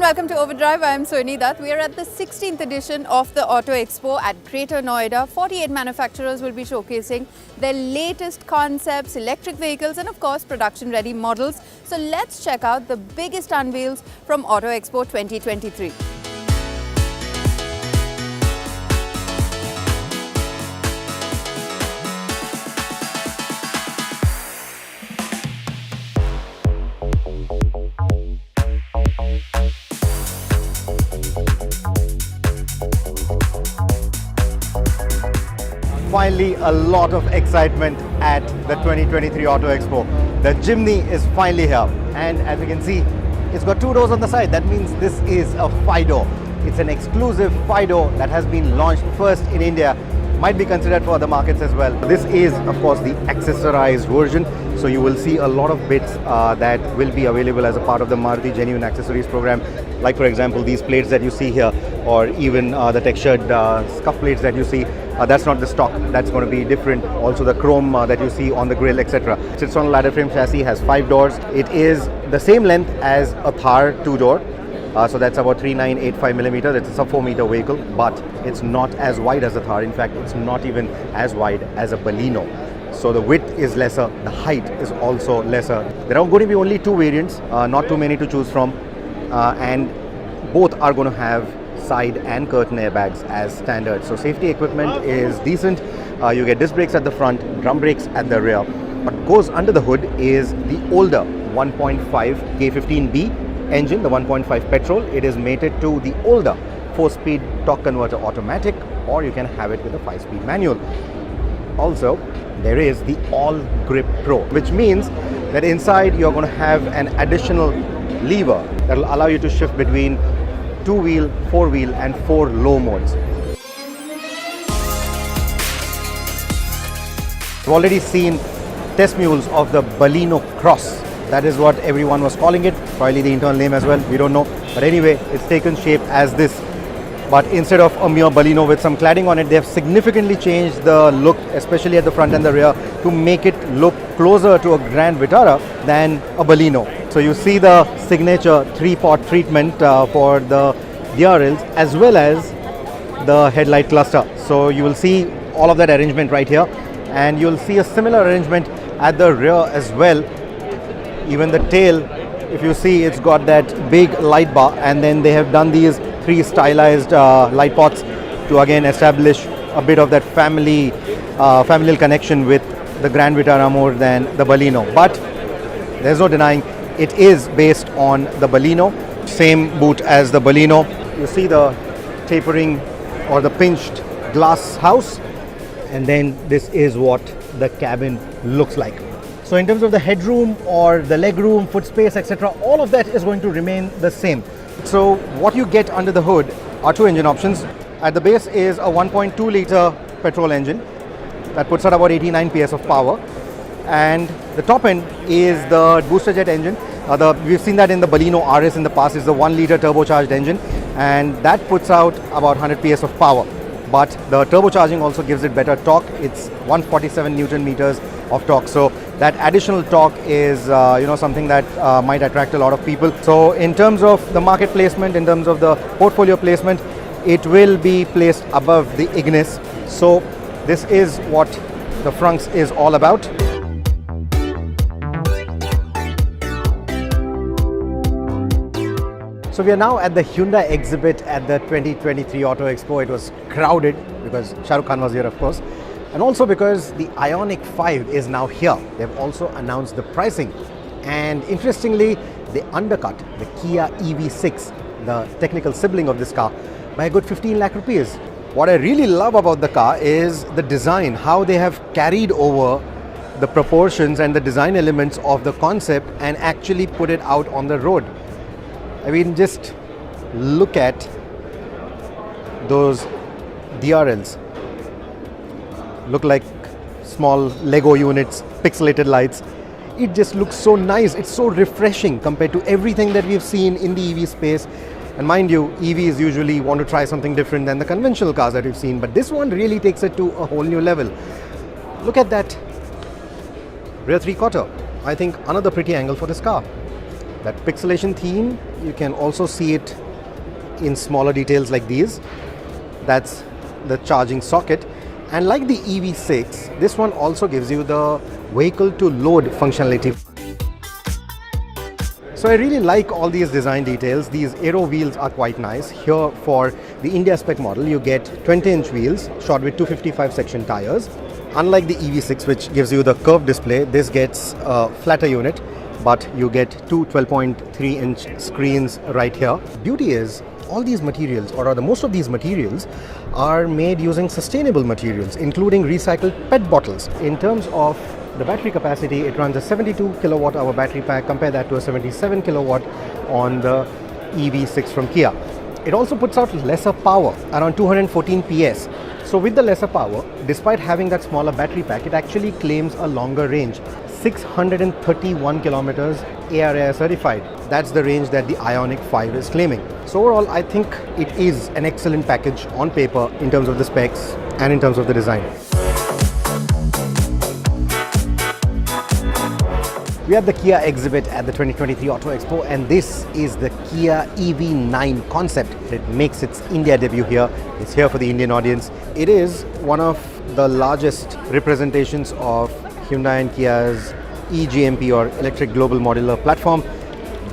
welcome to Overdrive. I am Soini Dutt. We are at the 16th edition of the Auto Expo at Greater Noida. 48 manufacturers will be showcasing their latest concepts, electric vehicles and of course production-ready models. So let's check out the biggest unveils from Auto Expo 2023. Finally, a lot of excitement at the 2023 Auto Expo. The Jimny is finally here, and as you can see, it's got two doors on the side. That means this is a 5-door. It's an exclusive 5-door that has been launched first in India. Might be considered for other markets as well. This is, of course, the accessorized version. So you will see a lot of bits that will be available as a part of the Maruti Genuine Accessories program. Like, for example, these plates that you see here, or even the textured scuff plates that you see. That's not the stock, that's going to be different. Also the chrome that you see on the grille, etc. Sits on a ladder frame chassis, has 5 doors. It is the same length as a Thar 2-door. So that's about 3985 millimeters. It's a 4-meter vehicle, but it's not as wide as a Thar. In fact, it's not even as wide as a Baleno. So the width is lesser, the height is also lesser. There are going to be only 2 variants, not too many to choose from, and both are going to have side and curtain airbags as standard. So safety equipment is decent. You get disc brakes at the front, drum brakes at the rear. What goes under the hood is the older 1.5 K15B engine, the 1.5 petrol. It is mated to the older 4-speed torque converter automatic, or you can have it with a 5-speed manual. Also, there is the All Grip Pro, which means that inside you're going to have an additional lever that will allow you to shift between 2-wheel, 4-wheel and 4 low modes. We've already seen test mules of the Baleno Cross. That is what everyone was calling it, probably the internal name as well, we don't know. But anyway, it's taken shape as this. But instead of a mere Baleno with some cladding on it, they have significantly changed the look, especially at the front and the rear, to make it look closer to a Grand Vitara than a Baleno. So you see the signature 3-pot treatment for the DRLs as well as the headlight cluster. So you will see all of that arrangement right here, and you'll see a similar arrangement at the rear as well. Even the tail, if you see, it's got that big light bar, and then they have done these 3 stylized light pots to again establish a bit of that familial connection with the Grand Vitara more than the Baleno. But there's no denying it is based on the Baleno. Same boot as the Baleno. You see the tapering or the pinched glass house, and then this is what the cabin looks like. So in terms of the headroom or the legroom, foot space, etc., all of that is going to remain the same. So what you get under the hood are 2 engine options. At the base is a 1.2 litre petrol engine that puts out about 89 PS of power, and the top end is the booster jet engine. We've seen that in the Baleno RS in the past. It's the 1 litre turbocharged engine, and that puts out about 100 PS of power. But the turbocharging also gives it better torque. It's 147 Newton meters of torque. So that additional torque is something that might attract a lot of people. So in terms of the market placement, in terms of the portfolio placement, it will be placed above the Ignis. So this is what the Frunks is all about. So we are now at the Hyundai exhibit at the 2023 Auto Expo. It was crowded because Shah Rukh Khan was here, of course, and also because the Ioniq 5 is now here. They've also announced the pricing, and interestingly, they undercut the Kia EV6, the technical sibling of this car, by a good 15 lakh rupees. What I really love about the car is the design, how they have carried over the proportions and the design elements of the concept and actually put it out on the road. I mean, just look at those DRLs. Look like small Lego units, pixelated lights. It just looks so nice. It's so refreshing compared to everything that we've seen in the EV space. And mind you, EVs usually want to try something different than the conventional cars that we've seen, but this one really takes it to a whole new level. Look at that rear 3/4. I think another pretty angle for this car. That pixelation theme, you can also see it in smaller details like these. That's the charging socket. And like the EV6, this one also gives you the vehicle to load functionality. So I really like all these design details. These aero wheels are quite nice. Here for the India spec model, you get 20-inch wheels shod with 255 section tires. Unlike the EV6, which gives you the curved display, this gets a flatter unit, but you get two 12.3-inch screens right here. Beauty is, all these materials, or rather most of these materials, are made using sustainable materials, including recycled PET bottles. In terms of the battery capacity, it runs a 72 kilowatt hour battery pack. Compare that to a 77 kilowatt on the EV6 from Kia. It also puts out lesser power, around 214 PS. So with the lesser power, despite having that smaller battery pack, it actually claims a longer range, 631 kilometers ARAI certified. That's the range that the Ioniq 5 is claiming. So overall, I think it is an excellent package on paper in terms of the specs and in terms of the design. We are at the Kia exhibit at the 2023 Auto Expo, and this is the Kia EV9 concept. It makes its India debut here. It's here for the Indian audience. It is one of the largest representations of Hyundai and Kia's eGMP, or Electric Global Modular Platform.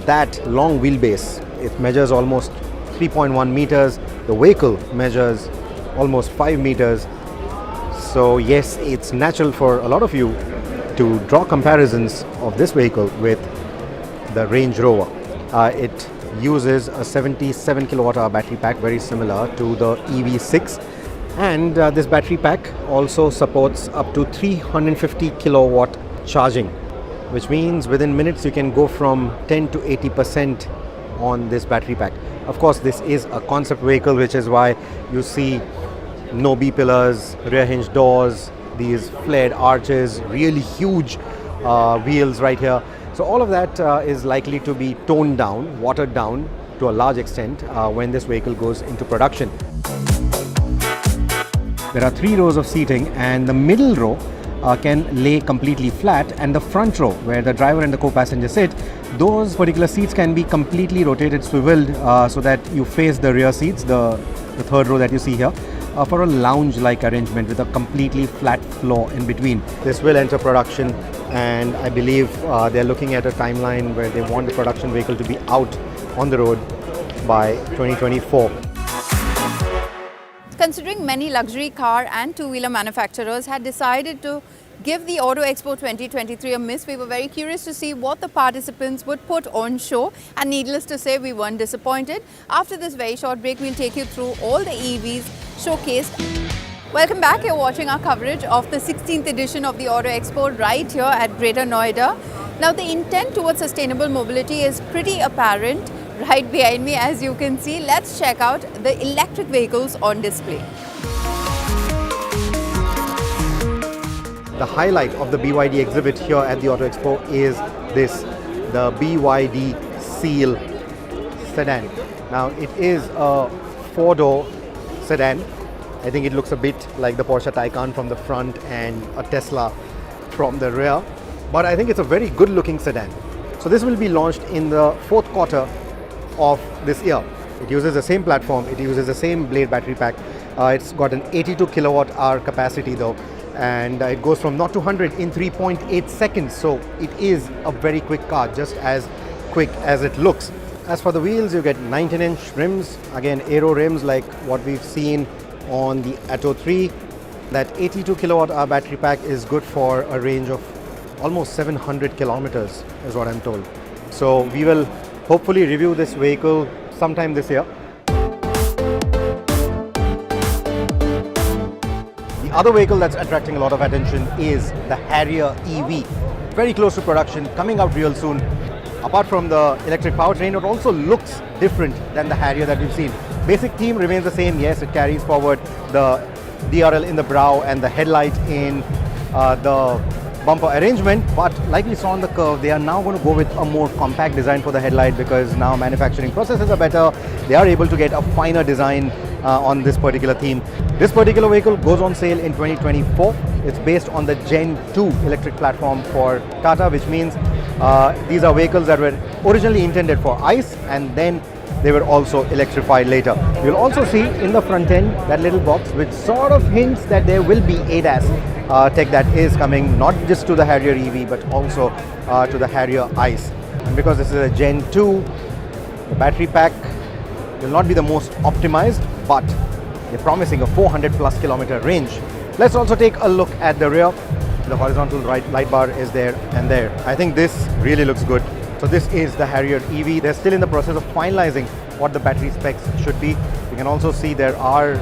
That long wheelbase, it measures almost 3.1 meters. The vehicle measures almost 5 meters. So yes, it's natural for a lot of you to draw comparisons of this vehicle with the Range Rover. It uses a 77 kilowatt hour battery pack, very similar to the EV6, and this battery pack also supports up to 350 kilowatt charging, which means within minutes you can go from 10 to 80% on this battery pack. Of course, this is a concept vehicle, which is why you see no B-pillars, rear hinge doors, these flared arches, really huge wheels right here. So all of that is likely to be toned down, watered down to a large extent when this vehicle goes into production. There are 3 rows of seating, and the middle row can lay completely flat, and the front row, where the driver and the co-passenger sit, those particular seats can be completely rotated, swiveled, so that you face the rear seats, the third row that you see here, for a lounge-like arrangement with a completely flat floor in between. This will enter production, and I believe they're looking at a timeline where they want the production vehicle to be out on the road by 2024. Considering many luxury car and two-wheeler manufacturers had decided to give the Auto Expo 2023 a miss, we were very curious to see what the participants would put on show, and needless to say, we weren't disappointed. After this very short break, we'll take you through all the EVs showcased. Welcome back. You're watching our coverage of the 16th edition of the Auto Expo right here at Greater Noida. Now, the intent towards sustainable mobility is pretty apparent right behind me, as you can see. Let's check out the electric vehicles on display. The highlight of the BYD exhibit here at the Auto Expo is the BYD Seal sedan. Now, it is a 4-door sedan. I think it looks a bit like the Porsche Taycan from the front and a Tesla from the rear, but I think it's a very good looking sedan. So this will be launched in the 4th quarter of this year. It uses the same platform, it uses the same blade battery pack. It's got an 82 kilowatt hour capacity though, and it goes from 0 to 100 in 3.8 seconds. So it is a very quick car, just as quick as it looks. As for the wheels, you get 19-inch rims, again aero rims like what we've seen on the Atto 3. That 82 kilowatt hour battery pack is good for a range of almost 700 kilometers is what I'm told. So we will hopefully review this vehicle sometime this year. The other vehicle that's attracting a lot of attention is the Harrier EV. Very close to production, coming out real soon. Apart from the electric powertrain, it also looks different than the Harrier that we've seen. Basic theme remains the same. Yes, it carries forward the DRL in the brow and the headlight in the bumper arrangement, but like we saw on the curve, they are now going to go with a more compact design for the headlight, because now manufacturing processes are better. They are able to get a finer design on this particular theme. This particular vehicle goes on sale in 2024. It's based on the Gen 2 electric platform for Tata, which means These are vehicles that were originally intended for ICE and then they were also electrified later. You'll also see in the front end that little box which sort of hints that there will be ADAS tech that is coming not just to the Harrier EV but also to the Harrier ICE. And because this is a Gen 2, the battery pack will not be the most optimized, but they're promising a 400 plus kilometer range. Let's also take a look at the rear. The horizontal light bar is there and there. I think this really looks good. So this is the Harrier EV. They're still in the process of finalizing what the battery specs should be. You can also see there are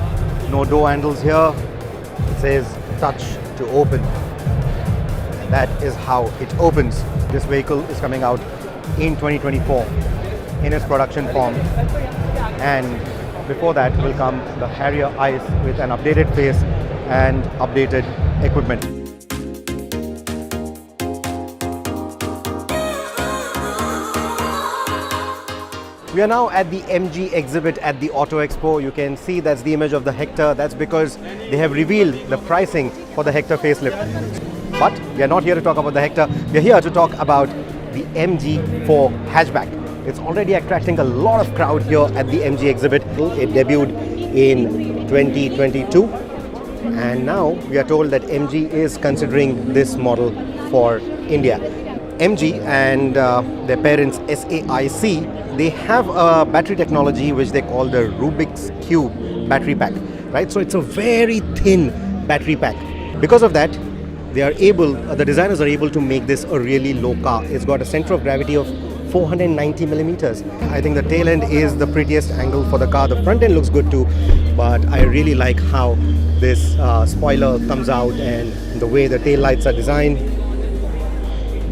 no door handles here. It says touch to open. And that is how it opens. This vehicle is coming out in 2024 in its production form. And before that will come the Harrier ICE with an updated face and updated equipment. We are now at the MG exhibit at the Auto Expo. You can see that's the image of the Hector. That's because they have revealed the pricing for the Hector facelift. But we are not here to talk about the Hector. We are here to talk about the MG4 hatchback. It's already attracting a lot of crowd here at the MG exhibit. It debuted in 2022. And now we are told that MG is considering this model for India. MG and their parents SAIC, they have a battery technology which they call the Rubik's Cube battery pack, right? So it's a very thin battery pack. Because of that, they are able, the designers are able to make this a really low car. It's got a center of gravity of 490 millimeters. I think the tail end is the prettiest angle for the car. The front end looks good too, but I really like how this spoiler comes out and the way the tail lights are designed.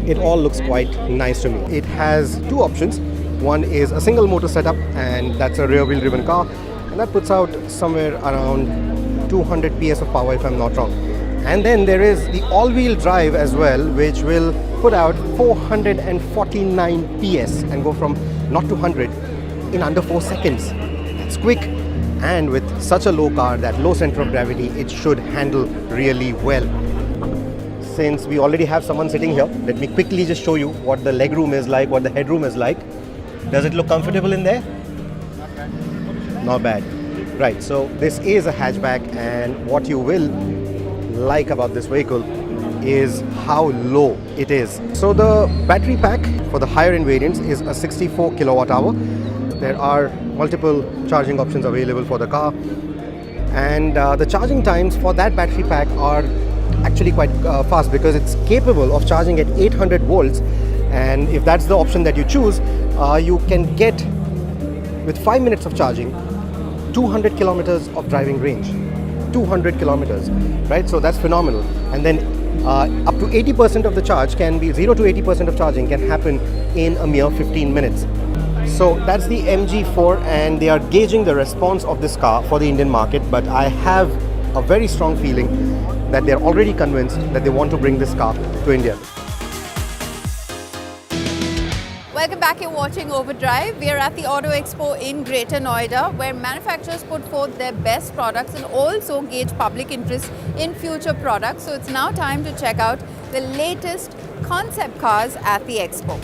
It all looks quite nice to me. It has two options. One is a single motor setup, and that's a rear wheel driven car, and that puts out somewhere around 200 PS of power if I'm not wrong. And then there is the all-wheel drive as well, which will put out 449 PS and go from 0 to 100 in under 4 seconds. It's quick, and with such a low car, that low center of gravity, it should handle really well. Since we already have someone sitting here, let me quickly just show you what the legroom is like, what the headroom is like. Does it look comfortable in there? Not bad. Right, so this is a hatchback, and what you will like about this vehicle is how low it is. So the battery pack for the higher end variants is a 64 kilowatt hour. There are multiple charging options available for the car, and the charging times for that battery pack are actually quite fast because it's capable of charging at 800 volts, and if that's the option that you choose, you can get with 5 minutes of charging 200 kilometers of driving range. 200 kilometers, right? So that's phenomenal. And then up to 80% of the charge can be 0 to 80% of charging can happen in a mere 15 minutes. So that's the MG4, and they are gauging the response of this car for the Indian market, but I have a very strong feeling that they're already convinced that they want to bring this car to India. Welcome back, you're watching Overdrive. We are at the Auto Expo in Greater Noida, where manufacturers put forth their best products and also gauge public interest in future products. So it's now time to check out the latest concept cars at the Expo.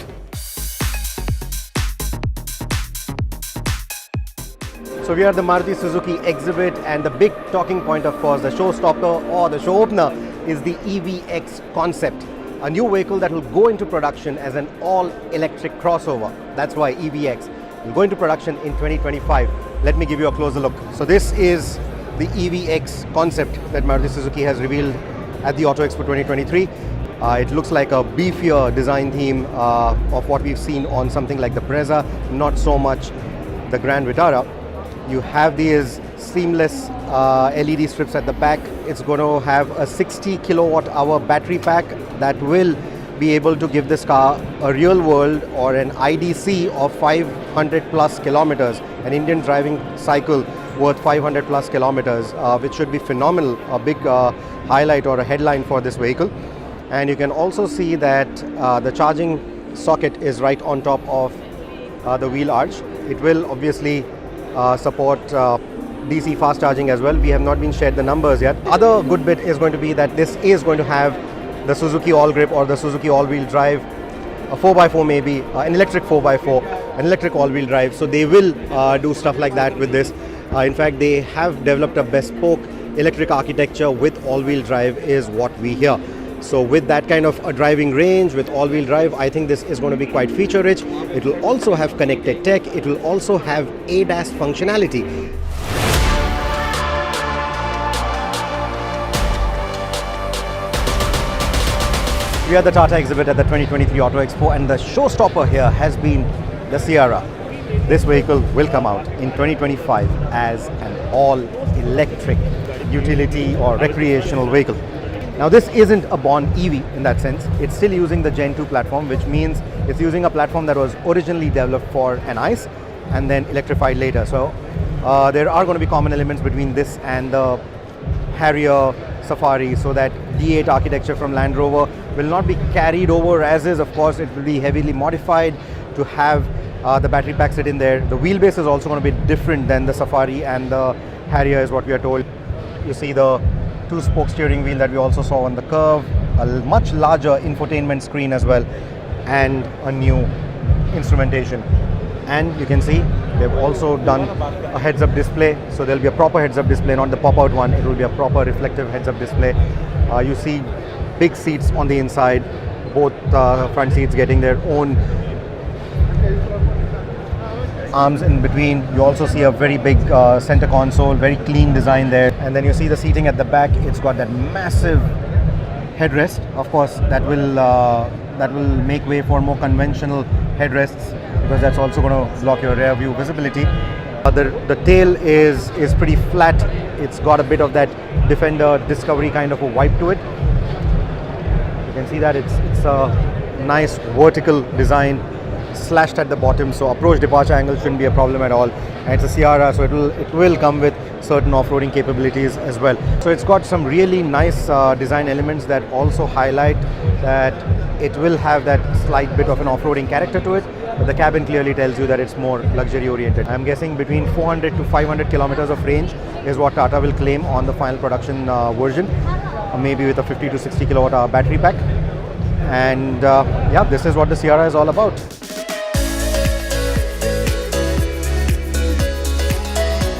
So we are at the Maruti Suzuki exhibit, and the big talking point, of course, the showstopper or the show opener is the EVX concept. A new vehicle that will go into production as an all-electric crossover. That's why EVX will go into production in 2025. Let me give you a closer look. So this is the EVX concept that Maruti Suzuki has revealed at the Auto Expo 2023. It looks like a beefier design theme of what we've seen on something like the Brezza, not so much the Grand Vitara. You have these seamless LED strips at the back. It's going to have a 60 kilowatt hour battery pack that will be able to give this car a real world or an IDC of 500 plus kilometers, an Indian driving cycle worth 500 plus kilometers, which should be phenomenal, a big highlight or a headline for this vehicle. And you can also see that the charging socket is right on top of the wheel arch. It will obviously support DC fast charging as well. We have not been shared the numbers yet. Other good bit is going to be that this is going to have the Suzuki All Grip or the Suzuki All Wheel Drive a 4x4 maybe, an electric 4x4, an electric all-wheel drive. So they will do stuff like that with this. In fact, they have developed a bespoke electric architecture with all-wheel drive is what we hear. So with that kind of a driving range, with all-wheel drive, I think this is going to be quite feature-rich. It will also have connected tech. It will also have ADAS functionality. We are at the Tata exhibit at the 2023 Auto Expo, and the showstopper here has been the Sierra. This vehicle will come out in 2025 as an all-electric utility or recreational vehicle. Now this isn't a born EV in that sense. It's still using the Gen 2 platform, which means it's using a platform that was originally developed for an ICE and then electrified later. So there are going to be common elements between this and the Harrier Safari, so that D8 architecture from Land Rover will not be carried over as is. Of course, it will be heavily modified to have the battery pack sit in there. The wheelbase is also going to be different than the Safari and the Harrier is what we are told. You see the two-spoke steering wheel that we also saw on the curve, a much larger infotainment screen as well, and a new instrumentation. And you can see they've also done a heads-up display, so there'll be a proper heads-up display, not the pop-out one. It will be a proper reflective heads-up display. You see big seats on the inside, both front seats getting their own arms in between. You also see a very big center console, very clean design there. And then you see the seating at the back. It's got that massive headrest. Of course, that will make way for more conventional headrests, because that's also going to block your rear view visibility. The tail is pretty flat. It's got a bit of that Defender Discovery kind of a wipe to it. You can see that it's a nice vertical design, slashed at the bottom, so approach departure angle shouldn't be a problem at all. And it's a Sierra, so it will come with certain off-roading capabilities as well. So it's got some really nice design elements that also highlight that it will have that slight bit of an off-roading character to it, but the cabin clearly tells you that it's more luxury oriented. I'm guessing between 400 to 500 kilometers of range is what Tata will claim on the final production version, maybe with a 50 to 60 kilowatt hour battery pack. And yeah, this is what the Sierra is all about.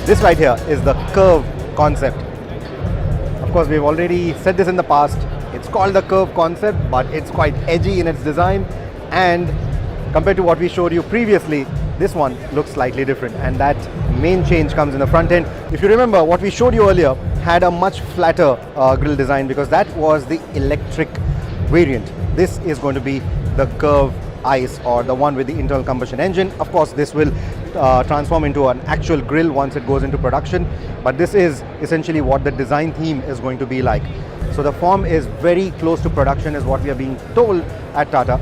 This right here is the Curve concept. Of course, we've already said this in the past. It's called the Curve concept, but it's quite edgy in its design. And compared to what we showed you previously, this one looks slightly different. And that main change comes in the front end. If you remember, what we showed you earlier had a much flatter grille design, because that was the electric variant. This is going to be the Curve ICE, or the one with the internal combustion engine. Of course, this will transform into an actual grille once it goes into production, but this is essentially what the design theme is going to be like. So the form is very close to production is what we are being told at Tata.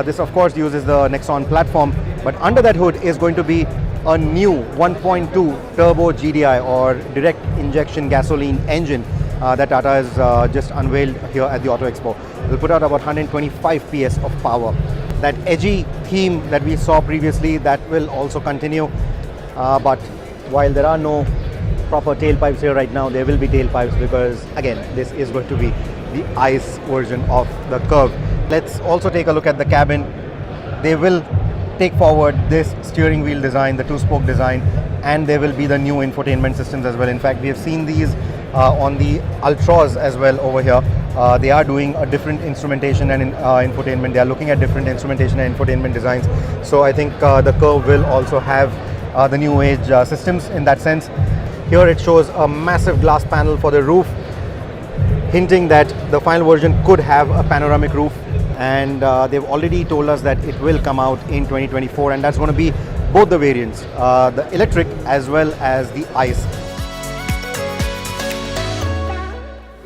This of course uses the Nexon platform, but under that hood is going to be a new 1.2 turbo GDI, or direct injection gasoline engine that Tata has just unveiled here at the Auto Expo. It will put out about 125 PS of power. That edgy theme that we saw previously, that will also continue. But while there are no proper tailpipes here right now, there will be tailpipes, because again, this is going to be the ICE version of the Curve. Let's also take a look at the cabin. They will take forward this steering wheel design, the two-spoke design, and there will be the new infotainment systems as well. In fact, we have seen these on the Ultras as well over here. They are doing a different instrumentation and infotainment. They are looking at different instrumentation and infotainment designs. So I think the Curve will also have the new age systems in that sense. Here it shows a massive glass panel for the roof, hinting that the final version could have a panoramic roof. And they've already told us that it will come out in 2024, and that's going to be both the variants, the electric as well as the ICE.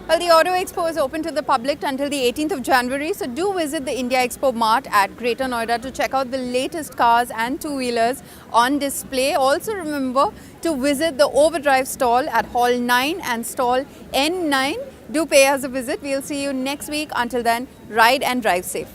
Well, the Auto Expo is open to the public until the 18th of January, so do visit the India Expo Mart at Greater Noida to check out the latest cars and two-wheelers on display. Also remember to visit the Overdrive stall at Hall 9 and stall N9. Do pay us a visit. We'll see you next week. Until then, ride and drive safe.